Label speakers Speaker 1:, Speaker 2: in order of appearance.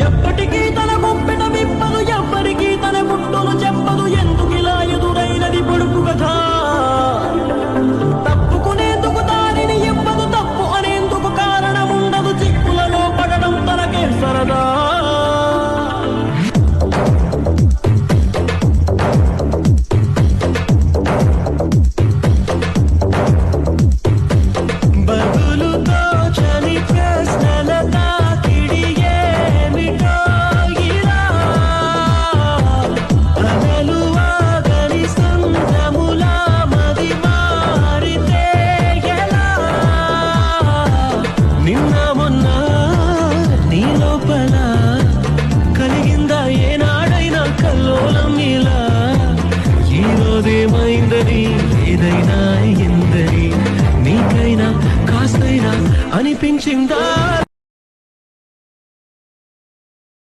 Speaker 1: ఎప్పటికీ తన గుప్పెట విప్పదు, ఎవ్వరికీ తన గుట్టును చెప్పదు. ఎందుకిలా ఎదురైనది పొడుపు కథ? తప్పుకునేందుకు దారిని ఇవ్వదు, తప్పు అనేందుకు కారణం ఉండదు. చిక్కులలో పడడం తనకే సరదా. ఏదైనా ఎందరి నీకైనా కాస్తైనా అనిపించిందా?